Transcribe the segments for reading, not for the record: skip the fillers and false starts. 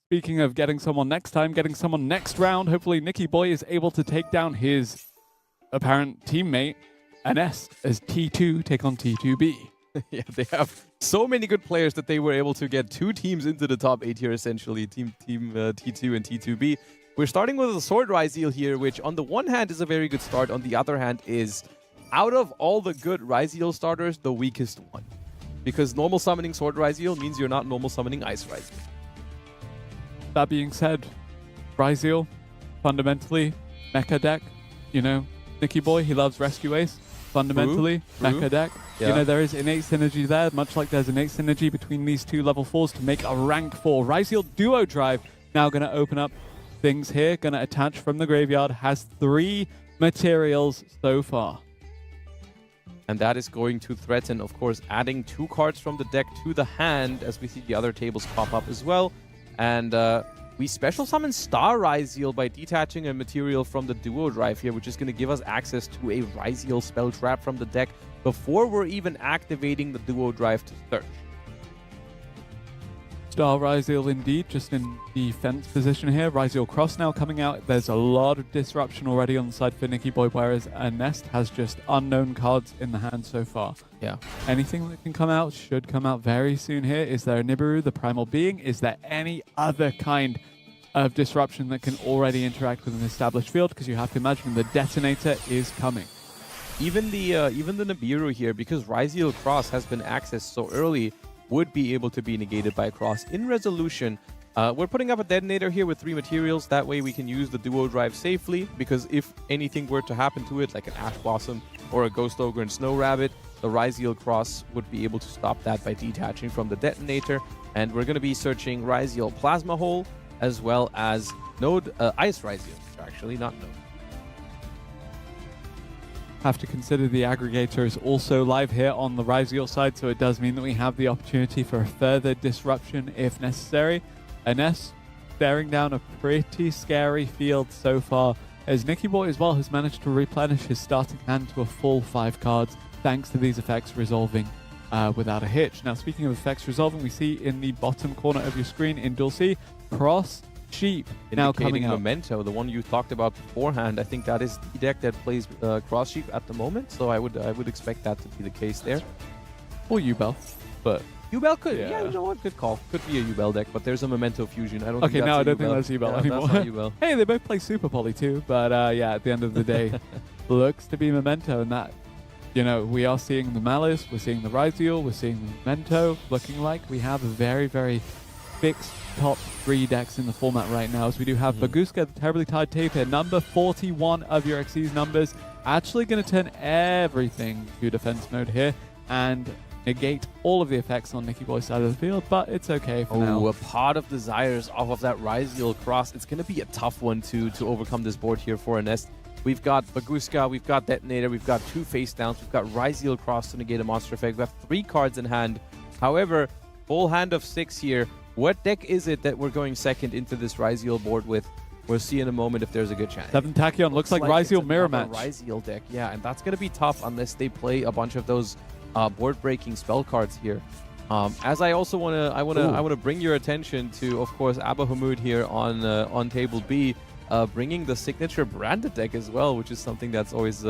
Speaking of getting someone next time, getting someone next round, hopefully Nicky Boy is able to take down his apparent teammate, Anest, as T2 take on T2B. Yeah, they have so many good players that they were able to get 2 teams into the top 8 here, essentially, Team T2 and T2B. We're starting with a Sword Ryzeal here, which on the one hand is a very good start, on the other hand is, out of all the good Ryzeal starters, the weakest one. Because normal summoning Sword Ryzeal means you're not normal summoning Ice Ryzeal. That being said, Ryzeal, fundamentally, mecha deck, you know, Nicky Boy, he loves Rescue Ace. Fundamentally, mecha deck. Yeah. You know, there is innate synergy there, much like there's innate synergy between these 2 level 4s to make a rank 4. Ryzeal Duo Drive now going to open up things here, going to attach from the graveyard, has 3 materials so far. And that is going to threaten, of course, adding 2 cards from the deck to the hand, as we see the other tables pop up as well. And we special summon Star Ryzeal by detaching a material from the Duo Drive here, which is going to give us access to a Ryzeal spell trap from the deck before we're even activating the Duo Drive to search. Star Ryzeal indeed, just in defense position here. Ryzeal Cross now coming out. There's a lot of disruption already on the side for Nicky Boy, whereas Anest has just unknown cards in the hand so far. Yeah. Anything that can come out should come out very soon here. Is there a Nibiru, the Primal Being? Is there any other kind of disruption that can already interact with an established field? Because you have to imagine the Detonator is coming. Even the Nibiru here, because Ryzeal Cross has been accessed so early, would be able to be negated by Cross in resolution. We're putting up a Detonator here with 3 materials. That way we can use the Duo Drive safely, because if anything were to happen to it, like an Ash Blossom or a Ghost Ogre and Snow Rabbit, the Ryzeal Cross would be able to stop that by detaching from the Detonator. And we're going to be searching Ryzeal Plasma Hole, as well as Node Ice Ryzeal, actually, not Node. Have to consider the aggregator is also live here on the Ryzeal side, so it does mean that we have the opportunity for a further disruption if necessary. Anest staring down a pretty scary field so far, as Nicky Boy as well has managed to replenish his starting hand to a full 5 cards, thanks to these effects resolving without a hitch. Now, speaking of effects resolving, we see in the bottom corner of your screen in Duel C, Cross Sheep now coming out. Memento, the one you talked about beforehand. I think that is the deck that plays Cross Sheep at the moment, so I would expect that to be the case there. Or Ubel, but Ubel could, yeah, you know what, good call. Could be a Ubel deck, but there's a Memento fusion. I don't. Okay, think no, I don't Ubel. think that's Ubel Yeah, anymore. that's not Ubel. Hey, they both play Super Poly too, but yeah, at the end of the day, looks to be Memento, and that, you know, we are seeing the Malice, we're seeing the Ryzeal, we're seeing the Memento, looking like we have a very, very fixed top 3 decks in the format right now, as we do have Baguska, the Terribly Tied Tapir, number 41 of your Xyz numbers, actually going to turn everything to defense mode here and negate all of the effects on Nicky Boy's side of the field, but it's okay for now. A Pot of Desires off of that Ryzeal Cross. It's going to be a tough one to overcome this board here for Anest. We've got Baguska, we've got Detonator, we've got 2 face downs, we've got Ryzeal Cross to negate a monster effect. We have 3 cards in hand. However, full hand of 6 here. What deck is it that we're going second into this Ryzeal board with? We'll see in a moment if there's a good chance. 7 Tachyon looks like Ryzeal Mirror Match. Ryzeal deck, yeah, and that's going to be tough unless they play a bunch of those board-breaking spell cards here. As I also want to bring your attention to, of course, Abahamud here on table B, bringing the signature branded deck as well, which is something that's always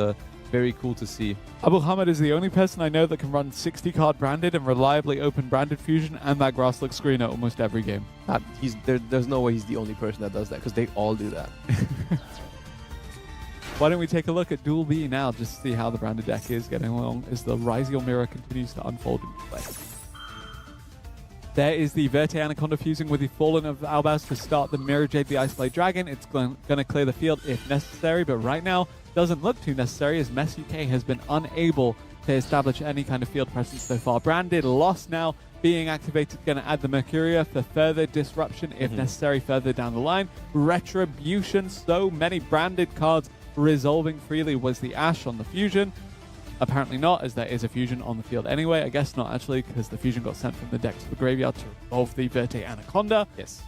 very cool to see. Abu Hamid is the only person I know that can run 60 card branded and reliably open branded fusion and that grass look screen at almost every game. There's no way he's the only person that does that, because they all do that. Why don't we take a look at Duel B now, just to see how the branded deck is getting along as the Ryzeal Mirror continues to unfold into play. There is the Verte Anaconda fusing with the Fallen of Albaz to start the Mirror Jade, the Iceblade Dragon. It's going to clear the field if necessary, but right now doesn't look too necessary, as Mess UK has been unable to establish any kind of field presence so far. Branded Lost now being activated, going to add the Mercuria for further disruption if necessary further down the line. Retribution, so many branded cards resolving freely. Was the Ash on the fusion? Apparently not, as there is a fusion on the field anyway. I guess not actually, because the fusion got sent from the deck to the graveyard to resolve the Verte Anaconda. Yes.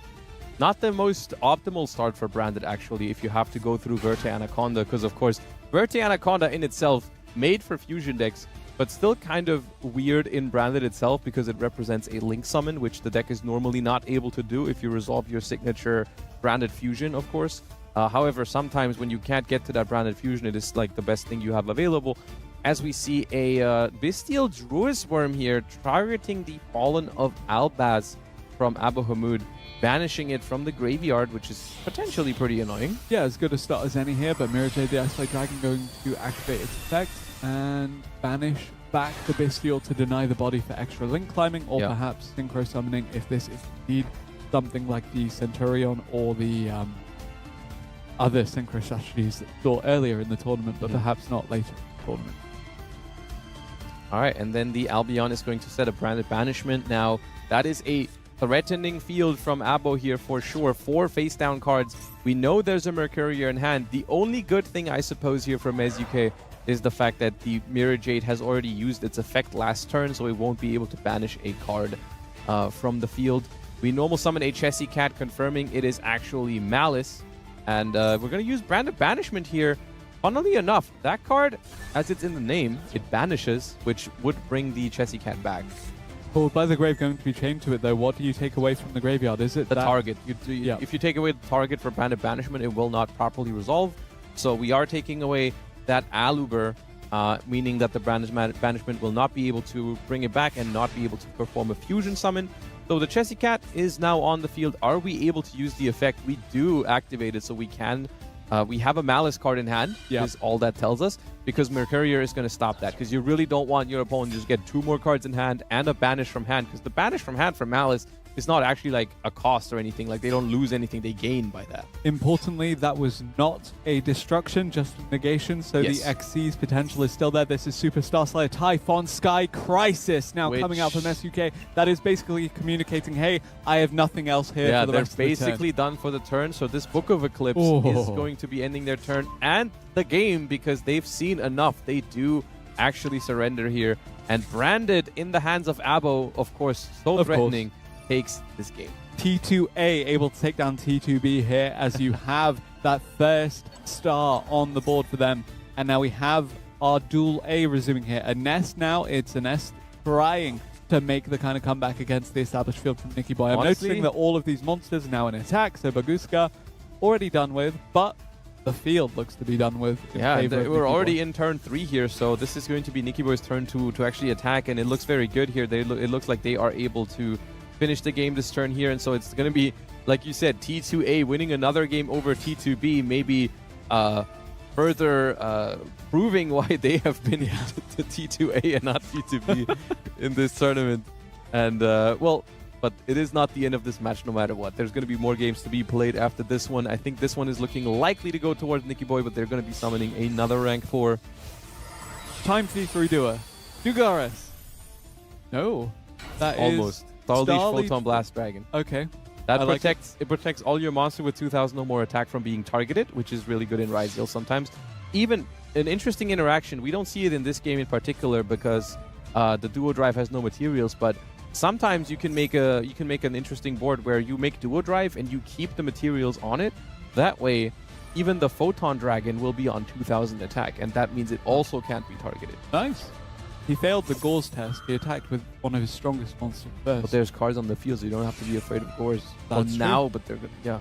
Not the most optimal start for branded, actually, if you have to go through Verte Anaconda, because, of course, Verte Anaconda in itself, made for fusion decks, but still kind of weird in Branded itself because it represents a Link summon, which the deck is normally not able to do if you resolve your signature Branded Fusion, of course. However, sometimes when you can't get to that Branded Fusion, it is like the best thing you have available. As we see a Bestial Druis Worm here targeting the Fallen of Albaz from Abu Hamud, banishing it from the graveyard, which is potentially pretty annoying. Yeah, as good a start as any here, but Mirror Jade, the Ice Blade Dragon, going to activate its effect and banish back the Bestial to deny the body for extra Link climbing, or perhaps Synchro Summoning if this is indeed something like the Centurion or the other Synchro strategies that we saw earlier in the tournament, but perhaps not later in the tournament. All right, and then the Albion is going to set a Branded Banishment. Now, that is a threatening field from Abo here for sure. 4 face-down cards. We know there's a Mercurier in hand. The only good thing, I suppose, here from SUK is the fact that the Mirror Jade has already used its effect last turn, so it won't be able to banish a card from the field. We normal summon a Chessie Cat, confirming it is actually Malice. And we're going to use Branded Banishment here. Funnily enough, that card, as it's in the name, it banishes, which would bring the Chessie Cat back. Pulled by the grave going to be chained to it, though. What do you take away from the graveyard? Is it the target? If you take away the target for Branded Banishment, it will not properly resolve. So we are taking away that Aluber, meaning that the Branded Banishment will not be able to bring it back and not be able to perform a fusion summon. So the Chessie Cat is now on the field. Are we able to use the effect? We do activate it, so we can. We have a Malice card in hand, is all that tells us, because Mercurier is going to stop that, because you really don't want your opponent to just get 2 more cards in hand and a Banish from hand, because the Banish from hand for Malice is not actually like a cost or anything. Like, they don't lose anything, they gain by that. Importantly, that was not a destruction, just a negation, so the XC's potential is still there. This is Super Star Slayer Typhon Sky Crisis now coming out from SUK. That is basically communicating, hey, I have nothing else here for the rest of the turn. They're basically done for the turn, so this Book of Eclipse is going to be ending their turn and the game, because they've seen enough. They do actually surrender here, and Branded in the hands of Abo, of course, so threatening, takes this game. T2A able to take down T2B here, as you have that first star on the board for them. And now we have our dual A resuming here. A Nest now, it's a Nest trying to make the kind of comeback against the established field from Nicky Boy. I'm noticing that all of these monsters are now in attack, so Baguska already done with, but the field looks to be done with. Yeah, we're already in turn 3 here, so this is going to be Nicky Boy's turn to actually attack, and it looks very good here. It looks like they are able to finish the game this turn here, and so it's going to be, like you said, T2A winning another game over T2B, maybe further proving why they have been to T2A and not T2B in this tournament. And well, but it is not the end of this match no matter what. There's going to be more games to be played after this one. I think this one is looking likely to go towards Nicky Boy, but they're going to be summoning another rank 4. Time for Redoer. Dugaris. No, that almost. Starleash Photon Blast Dragon. Okay. That protects all your monster with 2,000 or more attack from being targeted, which is really good in Ryzeal sometimes. Even an interesting interaction. We don't see it in this game in particular because the Duo Drive has no materials, but sometimes you can make an interesting board where you make Duo Drive and you keep the materials on it. That way, even the Photon Dragon will be on 2,000 attack, and that means it also can't be targeted. Nice. He failed the Gauze test. He attacked with one of his strongest monsters first. But there's cards on the field, so you don't have to be afraid of Gauze. Well, now, but they're good. Yeah.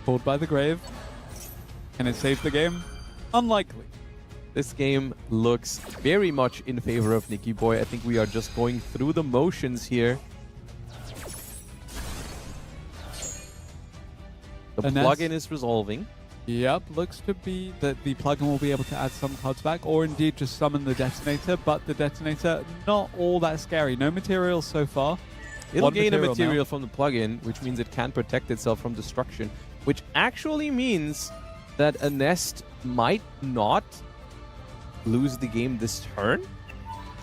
Pulled by the grave. Can it save the game? Unlikely. This game looks very much in favor of Nicky Boy. I think we are just going through the motions here. The plugin is resolving. Yep, looks to be that the plugin will be able to add some cards back, or indeed just summon the Detonator, but the Detonator, not all that scary. No materials so far. It'll gain a material from the plugin, which means it can protect itself from destruction, which actually means that a Nest might not lose the game this turn.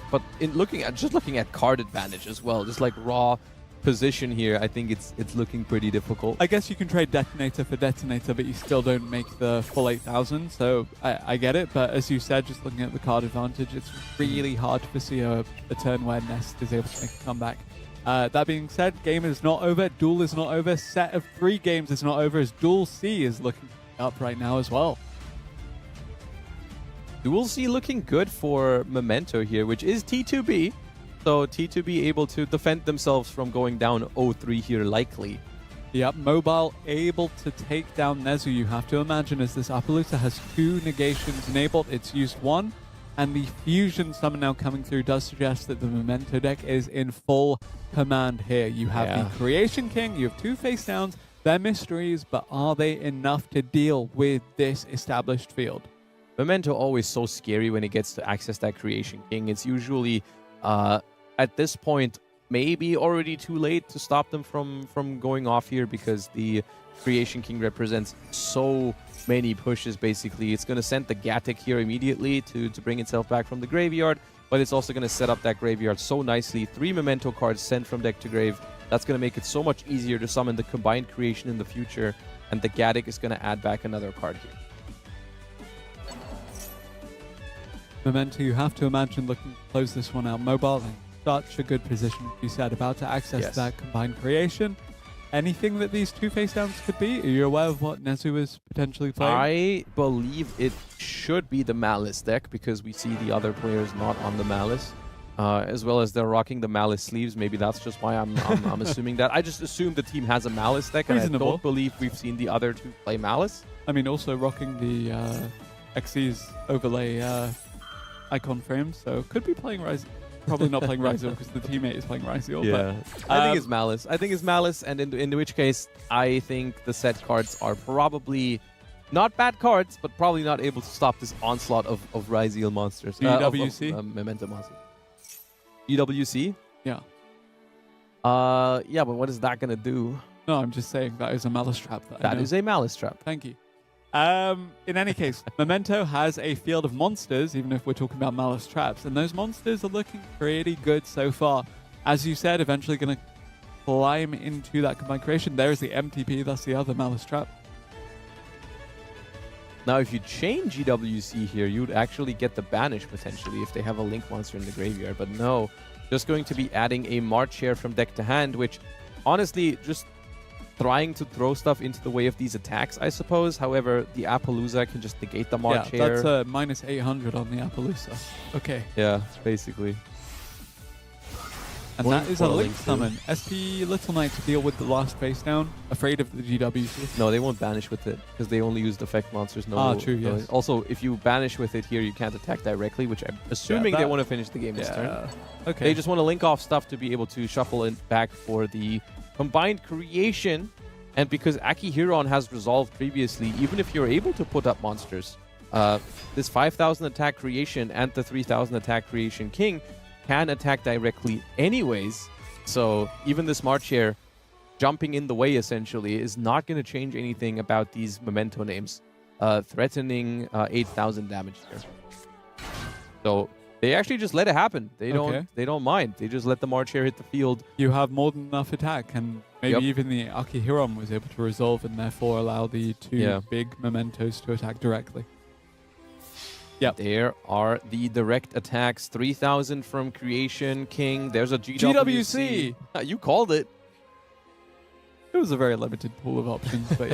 But in looking at card advantage as well, just like raw position here, I think it's looking pretty difficult. I guess you can trade Detonator for Detonator, but you still don't make the full 8,000, so I get it. But as you said, just looking at the card advantage, it's really hard to foresee a turn where Nest is able to make a comeback. That being said, game is not over, duel is not over, set of 3 games is not over, as Duel C is looking up right now as well. Dual C looking good for Memento here, which is T2B. So T2B able to defend themselves from going down 0-3 here likely. Yep, Mobile able to take down Nezu. You have to imagine as this Appaloosa has 2 negations enabled. It's used 1. And the Fusion Summon now coming through does suggest that the Memento deck is in full command here. You have the Creation King, you have 2 face downs. They're mysteries, but are they enough to deal with this established field? Memento always so scary when it gets to access that Creation King. It's usually, at this point, maybe already too late to stop them from going off here because the Creation King represents so many pushes, basically. It's going to send the Gatic here immediately to bring itself back from the graveyard, but it's also going to set up that graveyard so nicely. 3 Memento cards sent from deck to grave. That's going to make it so much easier to summon the combined creation in the future, and the Gatic is going to add back another card here. Memento, you have to imagine looking to close this one out. Mobile in such a good position, you said, about to access that combined creation. Anything that these 2 face downs could be? Are you aware of what Nezu is potentially playing? I believe it should be the Malice deck because we see the other players not on the Malice, as well as they're rocking the Malice sleeves. Maybe that's just why I'm assuming that. I just assume the team has a Malice deck, and I don't believe we've seen the other 2 play Malice. I mean, also rocking the Xyz overlay icon frame, so could be playing Rise. Probably not playing Ryzel because the teammate is playing Ryzel. Yeah, but, I think it's Malice. I think it's Malice, and in which case, I think the set cards are probably not bad cards, but probably not able to stop this onslaught of Ryzel monsters. DWC? Memento monsters. DWC? Yeah. Yeah, but what is that going to do? No, I'm just saying that is a Malice trap. That is a Malice trap. Thank you. In any case, Memento has a field of monsters, even if we're talking about Malice traps, and those monsters are looking pretty good so far. As you said, eventually going to climb into that combined creation. There is the MTP, that's the other Malice trap. Now, if you chain GWC here, you'd actually get the Banish, potentially, if they have a Link monster in the graveyard. But no, just going to be adding a March here from deck to hand, which, honestly, just trying to throw stuff into the way of these attacks, I suppose. However, the Appaloosa can just negate the March here. That's a minus 800 on the Appaloosa. Okay. Yeah, basically. And that is a Link summon. SP Little Knight to deal with the last face down. Afraid of the GWC. No, they won't banish with it because they only use effect monsters. No, true, yes. Also, if you banish with it here, you can't attack directly, which I'm assuming they want to finish the game this turn. Okay. They just want to link off stuff to be able to shuffle it back for the combined creation. And because Akihiron has resolved previously, even if you're able to put up monsters, this 5,000 attack creation and the 3,000 attack creation king can attack directly anyways. So even this March here, jumping in the way essentially, is not going to change anything about these Memento names. Threatening 8,000 damage here. So they actually just let it happen. They don't mind. They just let the March here hit the field. You have more than enough attack, and maybe even the Akihiron was able to resolve and therefore allow the 2 big Mementos to attack directly. Yep. There are the direct attacks. 3,000 from Creation King. There's a GWC. You called it. It was a very limited pool of options, but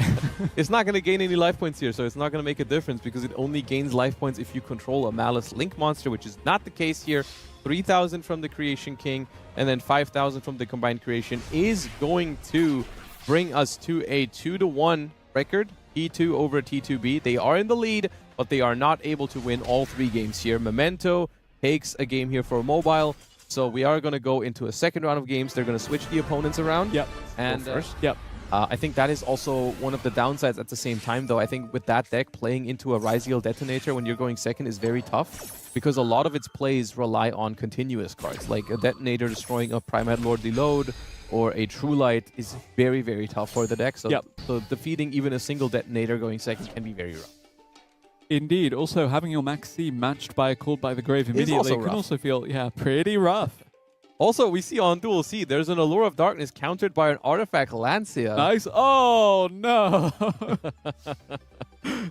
it's not going to gain any life points here, so it's not going to make a difference because it only gains life points if you control a Malice Link monster, which is not the case here. 3,000 from the Creation King and then 5,000 from the combined creation is going to bring us to a 2-1 record. T2 over T2B. They are in the lead, but they are not able to win all 3 games here. Memento takes a game here for Mobile. So we are going to go into a second round of games. They're going to switch the opponents around. Yep. And I think that is also one of the downsides at the same time, though. I think with that deck, playing into a Ryzeal Detonator when you're going second is very tough because a lot of its plays rely on continuous cards. Like a Detonator destroying a Primate Lord Deload or a True Light is very, very tough for the deck. So, so defeating even a single Detonator going second can be very rough. Indeed. Also, having your Max C matched by a Called by the Grave immediately can also feel, pretty rough. Also, we see on Dual C, there's an Allure of Darkness countered by an Artifact Lancia. Nice. Oh, no.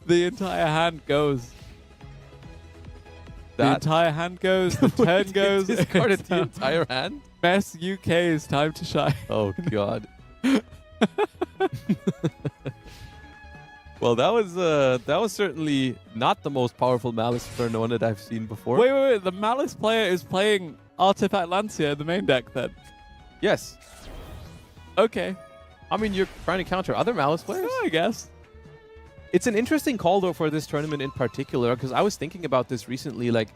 The entire hand goes. The entire hand goes. The turn goes. Discarded the entire hand? Mess UK is time to shine. Oh, God. Well, that was certainly not the most powerful Malice Inferno that I've seen before. Wait. The Malice player is playing Artifact Lancia in the main deck then? Yes. Okay. I mean, you're trying to counter other Malice players? I guess. It's an interesting call, though, for this tournament in particular, because I was thinking about this recently. Like,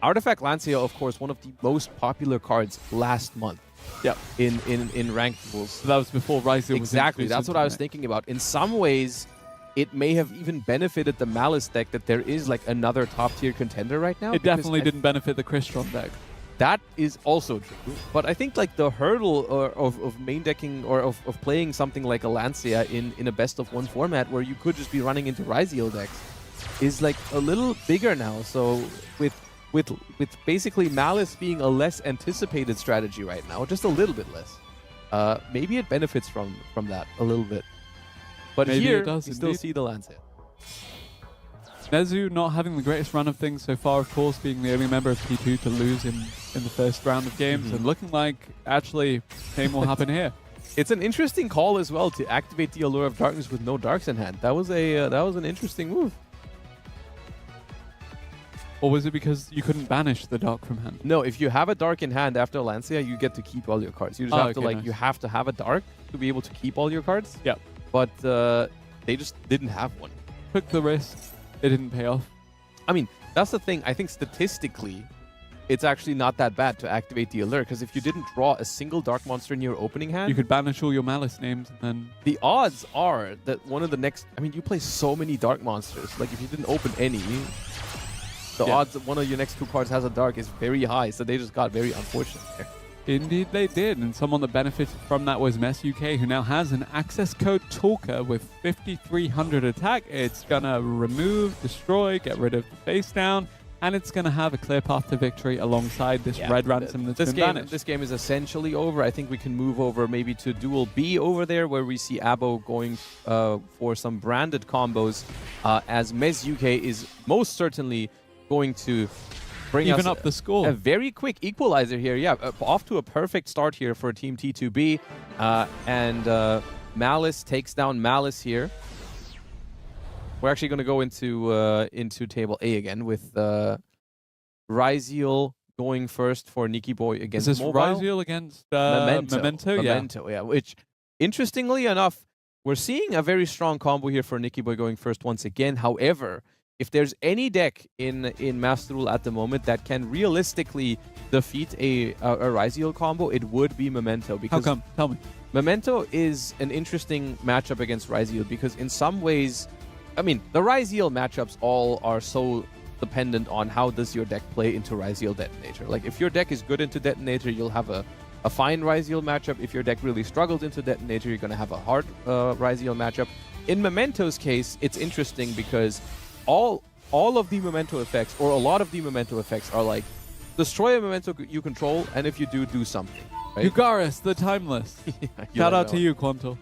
Artifact Lancia, of course, one of the most popular cards last month. Yeah. In ranked duels. So that was before Ryzen was Exactly. That's what I was thinking about. In some ways, it may have even benefited the Malice deck that there is like another top-tier contender right now. It definitely didn't benefit the Crystron deck. That is also true. But I think like the hurdle of main decking or of playing something like a Lancia in a best-of-1 format where you could just be running into Ryziel decks is like a little bigger now. So with basically Malice being a less anticipated strategy right now, just a little bit less, maybe it benefits from that a little bit. But maybe here, it does, you still see the Lancia. Nezu not having the greatest run of things so far, of course, being the only member of T2 to lose in the first round of games, and looking like actually same will happen here. It's an interesting call as well to activate the Allure of Darkness with no darks in hand. That was an interesting move. Or was it because you couldn't banish the dark from hand? No, if you have a dark in hand after Lancia, you get to keep all your cards. You just have to nice. you have to have a dark to be able to keep all your cards. Yeah. But they just didn't have one. Took the risk. It didn't pay off. I mean, that's the thing. I think statistically, it's actually not that bad to activate the alert, because if you didn't draw a single dark monster in your opening hand, You could banish all your Malice names and then... the odds are that one of the next... I mean, you play so many dark monsters. Like, if you didn't open any, the odds that one of your next two cards has a dark is very high, so they just got very unfortunate there. Indeed they did, and someone that benefited from that was Mess UK, who now has an access code Talker with 5300 attack. It's gonna remove, destroy, get rid of the face down, and it's gonna have a clear path to victory alongside this red ransom that's been banished. This game is essentially over. I think we can move over maybe to Duel B over there, where we see Abo going for some branded combos, as Mez UK is most certainly going to bring Even us up the score. A very quick equalizer here. Yeah, off to a perfect start here for Team T2B. And Malice takes down Malice here. We're actually going to go into table A again with Ryziel going first for Nikki Boy against Is this Mobile. Ryziel against Memento? Memento, yeah. Which, interestingly enough, we're seeing a very strong combo here for Nikki Boy going first once again. However, if there's any deck in Master Duel at the moment that can realistically defeat a Ryziel combo, it would be Memento. Because How come? Tell me. Memento is an interesting matchup against Ryziel because in some ways, I mean, the Ryziel matchups all are so dependent on how does your deck play into Ryziel Detonator. Like, if your deck is good into Detonator, you'll have a fine Ryziel matchup. If your deck really struggles into Detonator, you're going to have a hard Ryziel matchup. In Memento's case, it's interesting because all of the Memento effects, or a lot of the Memento effects, are like, destroy a Memento you control, and if you do something. Right? Yugaris, the Timeless. Shout out to you, Quanto.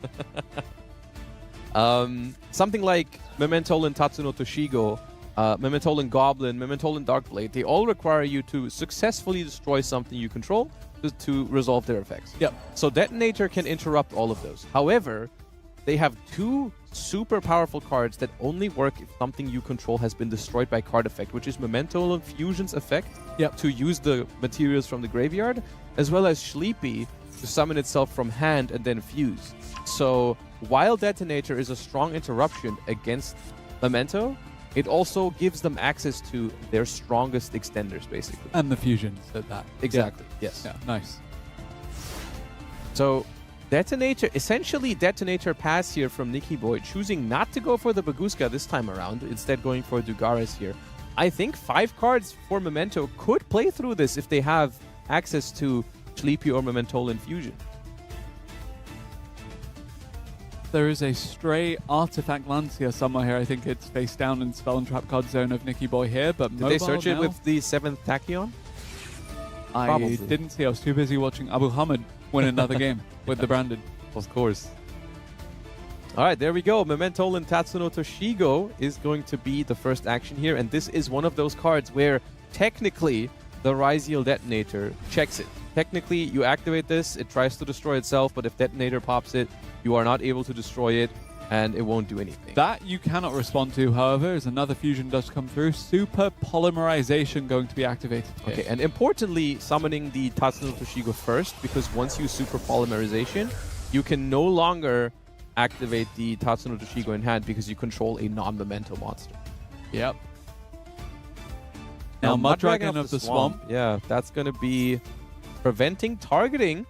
Something like Mementol and Tatsuno Toshigo, Mementol and Goblin, Mementol and Darkblade, they all require you to successfully destroy something you control to resolve their effects. Yep. So Detonator can interrupt all of those. However, they have two super powerful cards that only work if something you control has been destroyed by card effect, which is Memento and Fusion's effect to use the materials from the graveyard, as well as Sleepy to summon itself from hand and then fuse. So while Detonator is a strong interruption against Memento, it also gives them access to their strongest extenders, basically. And the fusions at that. Exactly, Yeah. yes. Yeah, nice. So Detonator, essentially Detonator pass here from Nikki Boy, choosing not to go for the Baguska this time around, instead going for Dugaris here. I think 5 cards for Memento could play through this if they have access to Sleepy or Memento Infusion. There is a stray Artifact Lancia somewhere here. I think it's face down in Spell and Trap card zone of Nikki Boy here, but Did they search it with the 7th Tachyon? I Probably. didn't see. I was too busy watching Abu Hamid win another game with the branded. Of course. All right, there we go. Memento and Tatsuno Toshigo is going to be the first action here, and this is one of those cards where technically the Ryziel Detonator checks it. Technically, you activate this, it tries to destroy itself, but if Detonator pops it, you are not able to destroy it. and it won't do anything. That you cannot respond to, however, as another fusion does come through. Super polymerization going to be activated here. Okay, and importantly, summoning the Tatsuno Toshigo first, because once you super polymerization, you can no longer activate the Tatsuno Toshigo in hand because you control a non-memento monster. Yep. Now, Muddragon of the Swamp. Yeah, that's going to be preventing targeting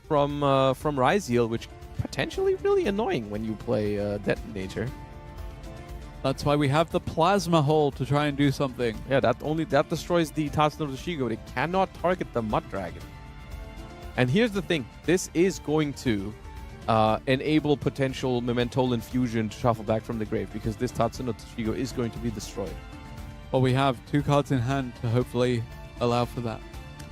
from Ryzeal, which potentially really annoying when you play Detonator. That's why we have the Plasma Hole to try and do something. Yeah, that destroys the Tatsuno Toshigo. It cannot target the Muddragon. And here's the thing. This is going to enable potential Mementolan fusion to shuffle back from the grave, because this Tatsuno Toshigo is going to be destroyed. Well, we have 2 cards in hand to hopefully allow for that.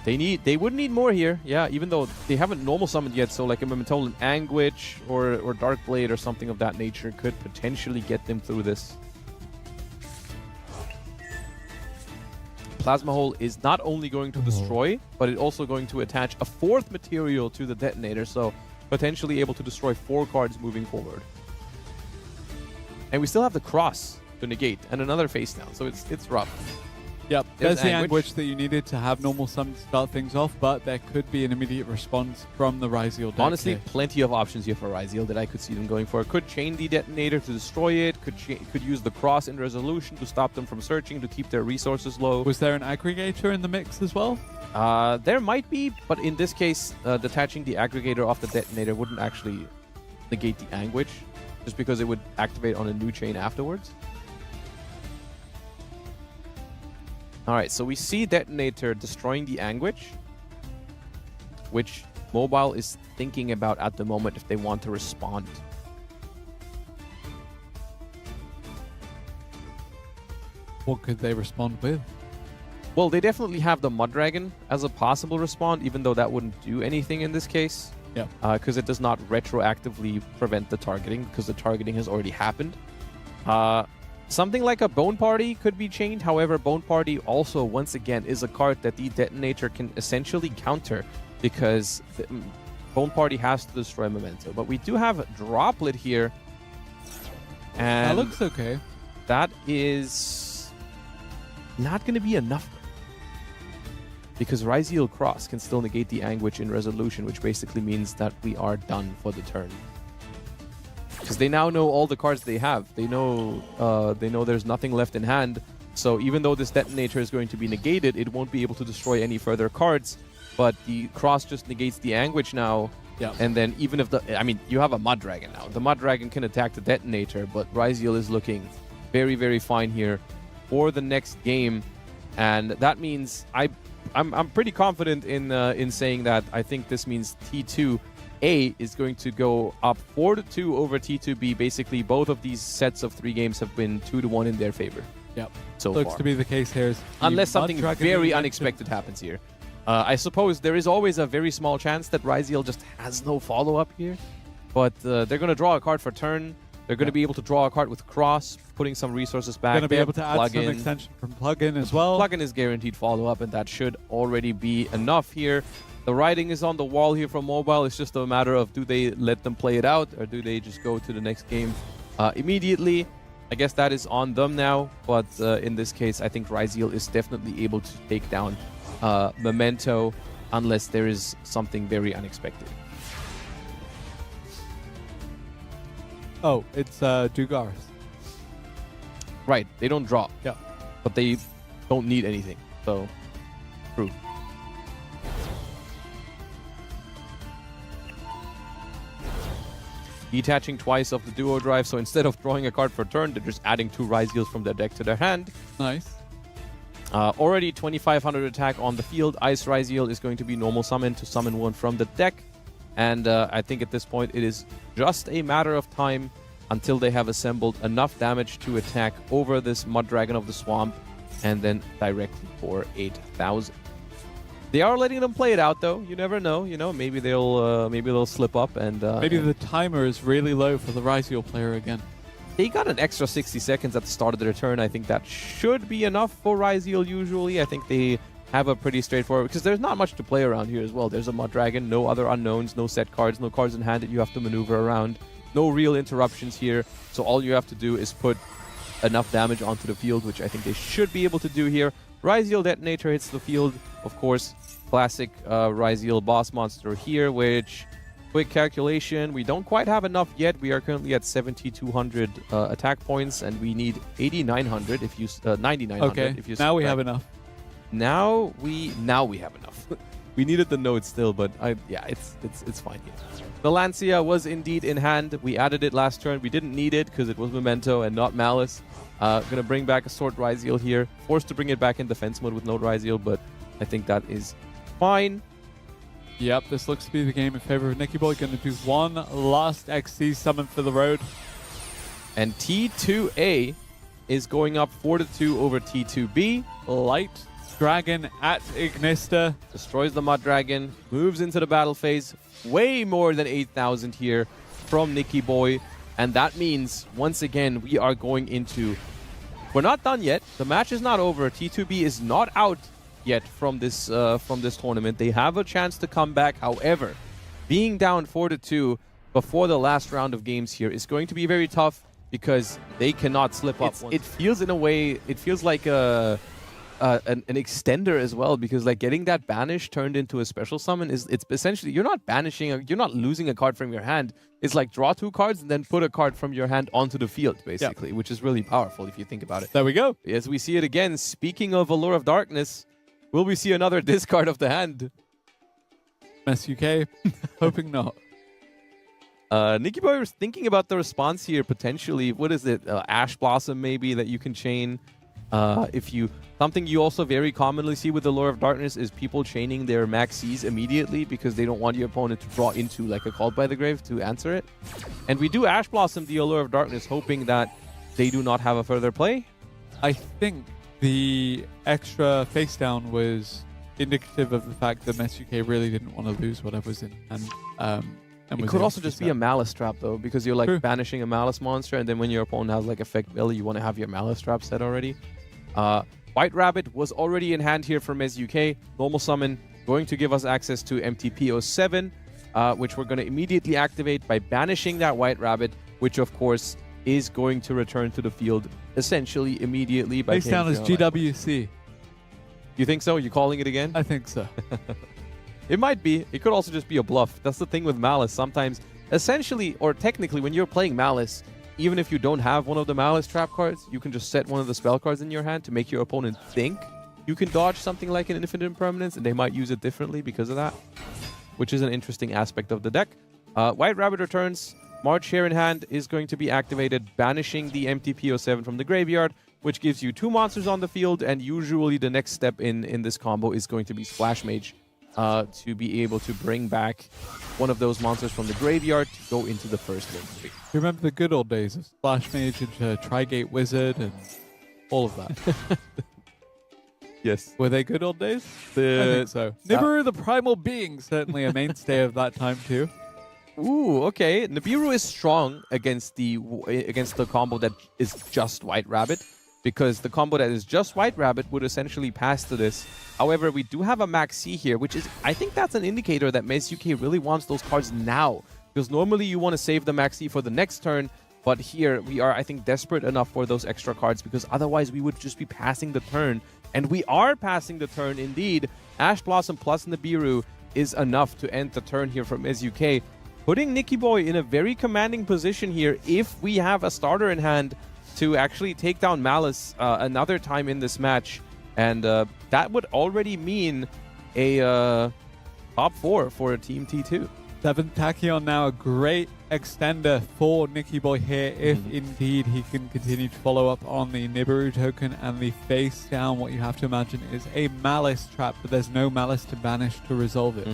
They would need more here, yeah, even though they haven't normal summoned yet, so like a Mementolan Anguish or Darkblade or something of that nature could potentially get them through this. Plasma Hole is not only going to destroy, but it's also going to attach a 4th material to the detonator, so potentially able to destroy 4 cards moving forward. And we still have the Cross to negate and another face down, so it's rough. Yep, There's there's the Anguish. Anguish that you needed to have normal summon to start things off, but there could be an immediate response from the Ryzeal deck. Honestly, here. plenty of options here for Ryzeal that I could see them going for. Could chain the detonator to destroy it, could use the Cross in resolution to stop them from searching, to keep their resources low. Was there an aggregator in the mix as well? There might be, but in this case, detaching the aggregator off the detonator wouldn't actually negate the Anguish, just because it would activate on a new chain afterwards. Alright, so we see Detonator destroying the Anguish, which Mobile is thinking about at the moment if they want to respond. What could they respond with? Well, they definitely have the Muddragon as a possible respond, even though that wouldn't do anything in this case. Yeah. Because it does not retroactively prevent the targeting, because the targeting has already happened. Something like a Bone Party could be chained. However, Bone Party also, once again, is a card that the Detonator can essentially counter, because the Bone Party has to destroy Memento. But we do have a Droplet here. And That looks okay. that is not going to be enough, because Ryzeal Cross can still negate the Anguish in resolution, which basically means that we are done for the turn. Because they now know all the cards they have. They know there's nothing left in hand. So even though this Detonator is going to be negated, it won't be able to destroy any further cards. But the Cross just negates the Anguish now. Yeah. And then even if you have a Muddragon now. The Muddragon can attack the Detonator, but Ryzeal is looking very, very fine here for the next game. And that means I'm pretty confident in saying that I think this means T2A is going to go up 4-2 over T2B. Basically, both of these sets of 3 games have been 2-1 in their favor. Yep. So Looks far. to be the case here. Unless something very unexpected happens here. I suppose there is always a very small chance that Ryzeal just has no follow-up here. But they're going to draw a card for turn. They're going to be able to draw a card with Cross, putting some resources back. Going to be able to add some extension from plug-in as well. Plug-in is guaranteed follow-up, and that should already be enough here. The writing is on the wall here from Mobile. It's just a matter of, do they let them play it out, or do they just go to the next game immediately? I guess that is on them now, but in this case, I think Ryzeal is definitely able to take down Memento, unless there is something very unexpected. Oh, it's Dugaris. Right, they don't draw. Yeah. But they don't need anything, so true. Detaching twice of the duo drive, so instead of drawing a card per turn, they're just adding 2 Ryzeals from their deck to their hand. Nice. Already 2500 attack on the field. Ice Ryzeal is going to be normal summon to summon one from the deck. And I think at this point it is just a matter of time until they have assembled enough damage to attack over this Muddragon of the Swamp and then directly for 8,000. They are letting them play it out, though. You never know. You know, maybe they'll slip up and maybe the timer is really low for the Ryzeal player again. They got an extra 60 seconds at the start of their turn. I think that should be enough for Ryzeal usually. I think they have a pretty straightforward, because there's not much to play around here as well. There's a Muddragon, no other unknowns, no set cards, no cards in hand that you have to maneuver around. no real interruptions here. So all you have to do is put enough damage onto the field, which I think they should be able to do here. Ryzeal Detonator hits the field, of course. Classic Ryzeal boss monster here, which, quick calculation, we don't quite have enough yet. We are currently at 7,200 attack points, and we need 8,900 if you 9,900. Okay, if you now we have enough. Now we have enough. We needed the node still, but yeah, it's fine here. The Lancia was indeed in hand. We added it last turn. We didn't need it because it was Memento and not Malice. Gonna bring back a Sword Ryzeal here. Forced to bring it back in defense mode with Node Ryzeal, but I think that is fine. Yep, this looks to be the game in favor of Nicky Boy. Gonna do one last XC summon for the road. And T2A is going up 4-2 over T2B. Light Dragon at Ignista. Destroys the Mud Dragon. Moves into the battle phase. Way more than 8,000 here from Nicky Boy. And that means, once again, we are going into... We're not done yet. The match is not over. T2B is not out yet from this tournament. They have a chance to come back. However, being down 4-2 before the last round of games here is going to be very tough because they cannot slip up. It feels, in a way, it feels like an extender as well, because like getting that banish turned into a special summon it's essentially, you're not banishing, you're not losing a card from your hand. It's like draw 2 cards and then put a card from your hand onto the field, basically, which is really powerful if you think about it. There we go. As we see it again, speaking of Allure of Darkness, will we see another discard of the hand? Mess UK, hoping not. Nicky Boy was thinking about the response here, potentially. What is it? Ash Blossom, maybe, that you can chain. Something you also very commonly see with the Allure of Darkness is people chaining their Maxis immediately because they don't want your opponent to draw into like a Called by the Grave to answer it. And we do Ash Blossom the Allure of Darkness, hoping that they do not have a further play. I think the extra face down was indicative of the fact that Mess UK really didn't want to lose whatever was in hand. It could also just be a Malice Trap, though, because you're like banishing a Malice monster, and then when your opponent has like Effect Belly, you want to have your Malice Trap set already. White Rabbit was already in hand here from SUK. Normal summon, going to give us access to MTP07, which we're going to immediately activate by banishing that White Rabbit, which of course is going to return to the field essentially immediately. By face down as GWC. You think so? You calling it again? I think so. It might be. It could also just be a bluff. That's the thing with Malice. Sometimes, essentially, or technically, when you're playing Malice, even if you don't have one of the Malice trap cards, you can just set one of the spell cards in your hand to make your opponent think you can dodge something like an Infinite Impermanence, and they might use it differently because of that, which is an interesting aspect of the deck. White Rabbit returns. March here in hand is going to be activated, banishing the MTP07 from the graveyard, which gives you 2 monsters on the field, and usually the next step in this combo is going to be Splash Mage, to be able to bring back one of those monsters from the graveyard to go into the first win. You remember the good old days of Splash Mage into Trigate Wizard and all of that? Yes. Were they good old days? I think so. Nibiru, the Primal Being, certainly a mainstay of that time too. Ooh, okay. Nibiru is strong against the combo that is just White Rabbit, because the combo that is just White Rabbit would essentially pass to this. However, we do have a Max C here, which is, I think that's an indicator that Mez UK really wants those cards now, because normally you want to save the Max C for the next turn, but here we are, I think, desperate enough for those extra cards, because otherwise we would just be passing the turn. And we are passing the turn indeed. Ash Blossom plus Nibiru is enough to end the turn here from Mez UK, putting Nicky Boy in a very commanding position here if we have a starter in hand to actually take down Malice another time in this match. And that would already mean a top 4 for Team T2. 7th Tachyon now, a great extender for Nicky Boy here, if indeed he can continue to follow up on the Nibiru token and the face down. What you have to imagine is a Malice trap, but there's no Malice to banish to resolve it.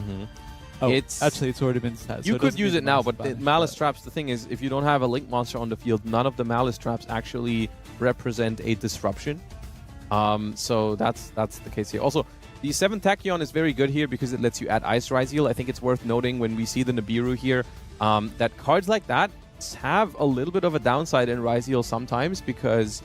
Oh, actually, it's already been set. You so could use it now, but the Malice trap. traps, the thing is, if you don't have a Link monster on the field, none of the Malice traps actually represent a disruption. So that's the case here. Also, the 7th Tachyon is very good here because it lets you add Ice Ryzeal. I think it's worth noting when we see the Nibiru here that cards like that have a little bit of a downside in Ryzeal sometimes, because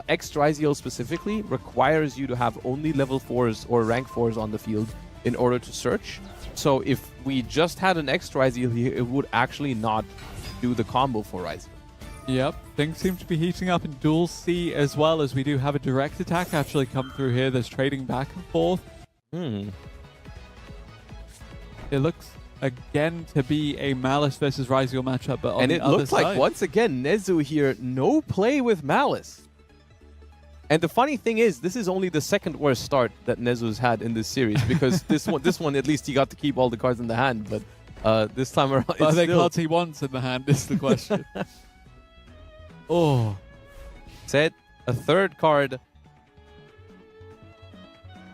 X Ryzeal specifically requires you to have only level 4s or rank 4s on the field in order to search. So if we just had an X Ryzeal here, it would actually not do the combo for Ryze. Yep, things seem to be heating up in Duel C as well, as we do have a direct attack actually come through here. There's trading back and forth. It looks again to be a Malice versus Ryzeal matchup, but on and the it other looks side, like once again Nezu here, no play with Malice. And the funny thing is, this is only the second worst start that Nezu's had in this series, because this one at least he got to keep all the cards in the hand, but this time around, are they cards he wants in the hand is the question. Oh, set a third card.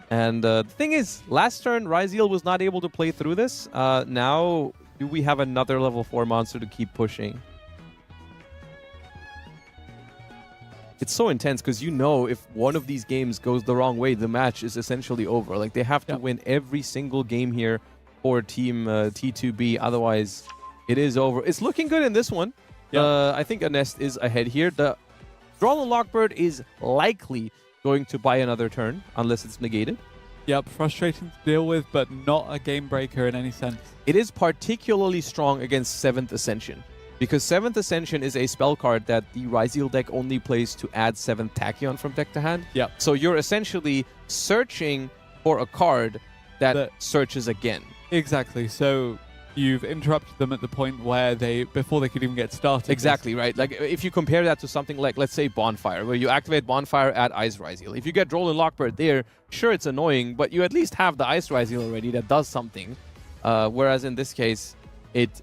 And the thing is, last turn, Ryzeal was not able to play through this. Now, do we have another level 4 monster to keep pushing? It's so intense because you know if one of these games goes the wrong way, the match is essentially over. Like, they have to win every single game here for Team T2B. Otherwise, it is over. It's looking good in this one. I think Anest is ahead here. The Droll and Lockbird is likely going to buy another turn unless it's negated. Yep, frustrating to deal with, but not a game breaker in any sense. It is particularly strong against 7th Ascension, because 7th Ascension is a spell card that the Ryzeal deck only plays to add 7th Tachyon from deck to hand. Yep. So you're essentially searching for a card that searches again. Exactly. So you've interrupted them at the point where before they could even get started. Exactly, right? Like, if you compare that to something like, let's say, Bonfire, where you activate Bonfire at Ice Ryzeal. If you get Droll and Lockbird there, sure, it's annoying, but you at least have the Ice Ryzeal already that does something. Whereas in this case, it's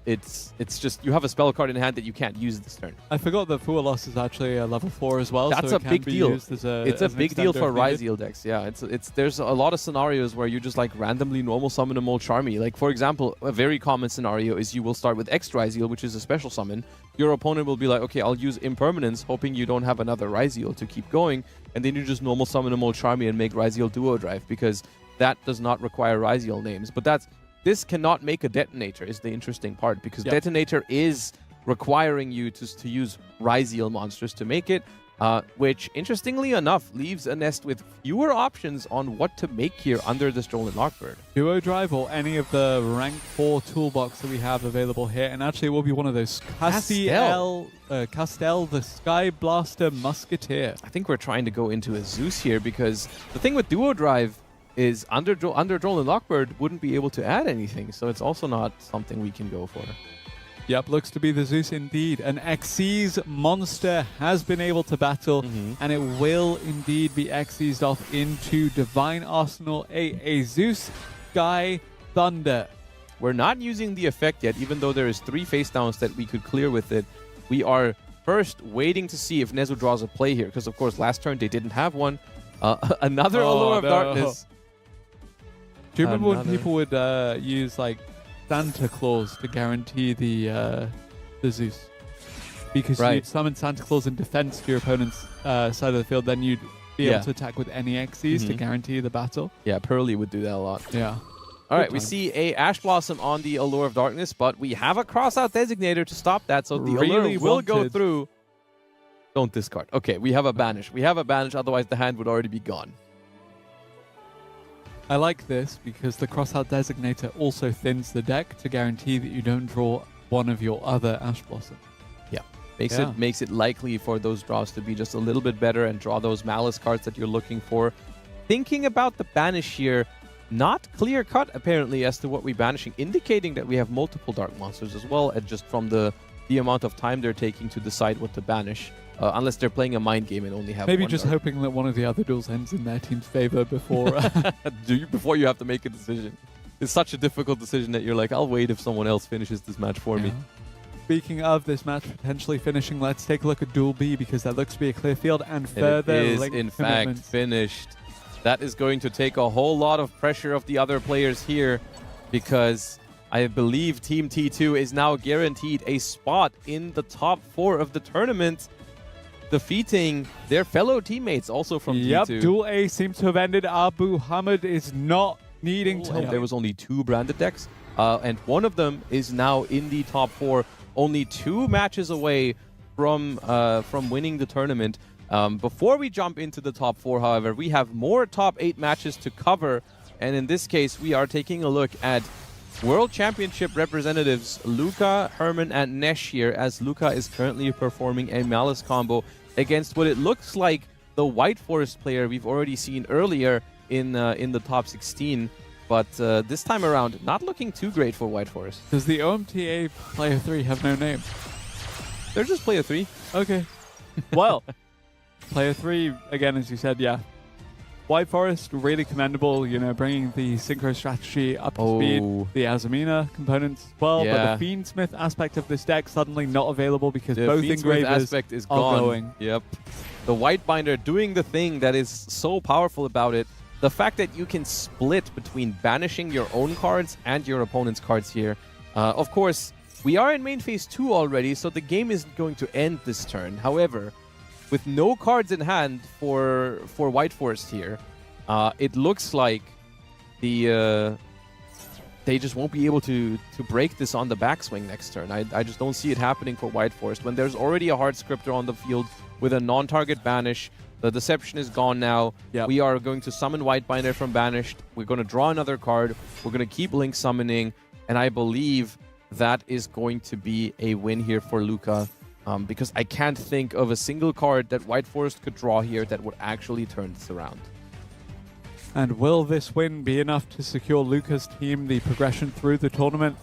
just you have a spell card in hand that you can't use this turn. I forgot that Fualos is actually a level 4 as well. That's so a big deal. It's a big deal for Ryzeal decks. Yeah, there's a lot of scenarios where you just like randomly normal summon a Mole Charmy. Like, for example, a very common scenario is you will start with X Ryzeal, which is a special summon. Your opponent will be like, okay, I'll use Impermanence, hoping you don't have another Ryzeal to keep going, and then you just normal summon a Mole Charmy and make Ryzeal Duo Drive, because that does not require Ryzeal names. But this cannot make a Detonator is the interesting part, because Detonator is requiring you to use Ryzeal monsters to make it, which, interestingly enough, leaves Anest with fewer options on what to make here under this Droll and Lockbird. Duo Drive or any of the rank 4 toolbox that we have available here, and actually it will be one of those Castel, the Sky Blaster Musketeer. I think we're trying to go into a Zeus here, because the thing with Duo Drive is under Droll and Lockbird wouldn't be able to add anything, so it's also not something we can go for. Yep, looks to be the Zeus indeed. An Xyz monster has been able to battle, and it will indeed be Xyz'd off into Divine Arsenal, a Zeus Sky Thunder. We're not using the effect yet, even though there is 3 face downs that we could clear with it. We are first waiting to see if Nezu draws a play here, because of course last turn they didn't have one. Another Allure of Darkness. Do you remember when people would use like Santa Claus to guarantee the Zeus? Because you'd summon Santa Claus in defense to your opponent's side of the field, then you'd be able to attack with any Xyz to guarantee the battle. Yeah, Pearly would do that a lot. Yeah. All right, we see a Ash Blossom on the Allure of Darkness, but we have a Crossout Designator to stop that, so the Allure will go through. Don't discard. Okay, we have a Banish. Otherwise the hand would already be gone. I like this because the Crossout Designator also thins the deck to guarantee that you don't draw one of your other Ash Blossoms. Yeah, makes it likely for those draws to be just a little bit better and draw those Malice cards that you're looking for. Thinking about the Banish here, not clear cut apparently as to what we're banishing, indicating that we have multiple Dark Monsters as well, and just from the amount of time they're taking to decide what to banish. Unless they're playing a mind game and only have maybe one just dark. hoping that one of the other duels ends in their team's favor before before you have to make a decision. It's such a difficult decision that you're like, I'll wait if someone else finishes this match for me. Speaking of this match potentially finishing, let's take a look at Duel B, because that looks to be a clear field and further it is link in fact commitments. finished. That is going to take a whole lot of pressure off the other players here, because I believe Team T2 is now guaranteed a spot in the top 4 of the tournament, defeating their fellow teammates also from T2. Yep, Duel A seems to have ended. Abu Hamid is not needing to... There was only 2 branded decks, and one of them is now in the top 4, only 2 matches away from winning the tournament. Before we jump into the top 4, however, we have more top 8 matches to cover, and in this case, we are taking a look at World Championship representatives Luca, Herman, and Nesh here, as Luca is currently performing a Malice combo against what it looks like the White Forest player we've already seen earlier in the top 16. But this time around, not looking too great for White Forest. Does the OMTA player 3 have no name? They're just player 3. Okay. Well, player 3, again, as you said, yeah. White Forest, really commendable, you know, bringing the synchro strategy up to speed, the Azamina components as well, but the Fiendsmith aspect of this deck suddenly not available because both engravers aspect is are gone. going. Yep. The White Binder doing the thing that is so powerful about it. The fact that you can split between banishing your own cards and your opponent's cards here. Of course, we are in main phase 2 already, so the game isn't going to end this turn. However, with no cards in hand for White Forest here, it looks like they just won't be able to break this on the backswing next turn. I just don't see it happening for White Forest. When there's already a hard scripter on the field with a non-target banish, the Deception is gone now. Yep. We are going to summon White Binder from Banished. We're going to draw another card. We're going to keep Link summoning, and I believe that is going to be a win here for Luca. Because I can't think of a single card that White Forest could draw here that would actually turn this around. And will this win be enough to secure Luca's team the progression through the tournament?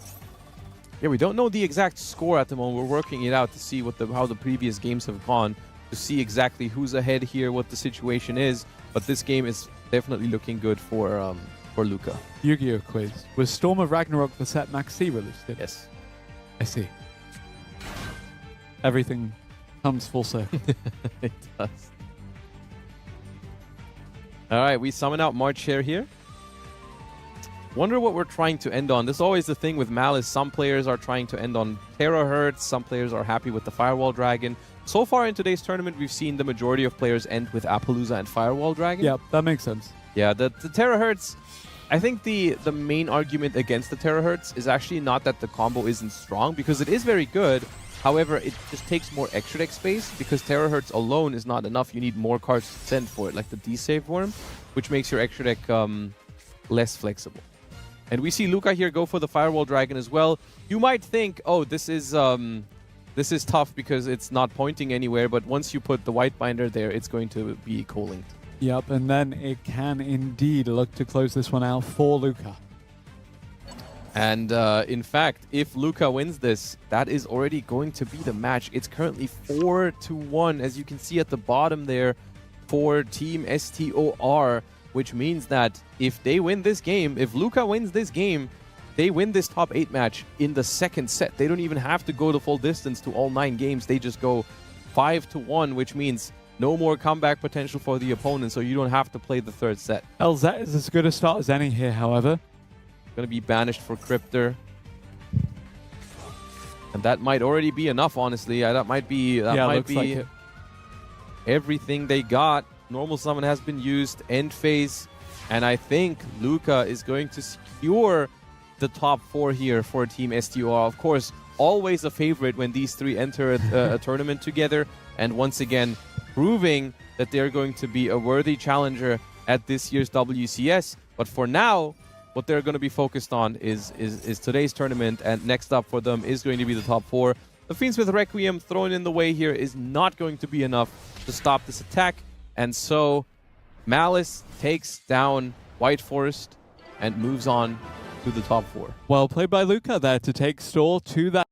Yeah, we don't know the exact score at the moment. We're working it out to see how the previous games have gone, to see exactly who's ahead here, what the situation is. But this game is definitely looking good for Luca. Yu-Gi-Oh! Quiz. Was Storm of Ragnarok the set Max C released? Yes. I see. Everything comes full circle. It does. All right, we summon out March here. Wonder what we're trying to end on. This is always the thing with Malice. Some players are trying to end on Terahertz. Some players are happy with the Firewall Dragon. So far in today's tournament, we've seen the majority of players end with Appaloosa and Firewall Dragon. Yeah, that makes sense. Yeah, the Terahertz, I think the main argument against the Terahertz is actually not that the combo isn't strong, because it is very good. However, it just takes more extra deck space, because Terahertz alone is not enough. You need more cards to send for it, like the D-Save Worm, which makes your extra deck less flexible. And we see Luca here go for the Firewall Dragon as well. You might think, oh, this is tough because it's not pointing anywhere, but once you put the White Binder there, it's going to be co-linked. Yep, and then it can indeed look to close this one out for Luca. And in fact, if Luca wins this, that is already going to be the match. It's currently 4-1, as you can see at the bottom there, for Team STOR, which means that if they win this game, if Luca wins this game, they win this top 8 match in the second set. They don't even have to go the full distance to all 9 games. They just go 5-1, which means no more comeback potential for the opponent, so you don't have to play the third set. LZ is as good a start as any here, however. Going to be banished for Cryptor. And that might already be enough, honestly. That might be like everything they got. Normal summon has been used, end phase, and I think Luca is going to secure the top 4 here for Team STR. Of course, always a favorite when these 3 enter a tournament together, and once again proving that they're going to be a worthy challenger at this year's WCS. But for now, what they're going to be focused on is today's tournament, and next up for them is going to be the top 4. The Fiendsmith Requiem thrown in the way here is not going to be enough to stop this attack, and so Malice takes down White Forest and moves on to the top 4. Well played by Luca there to take Store to that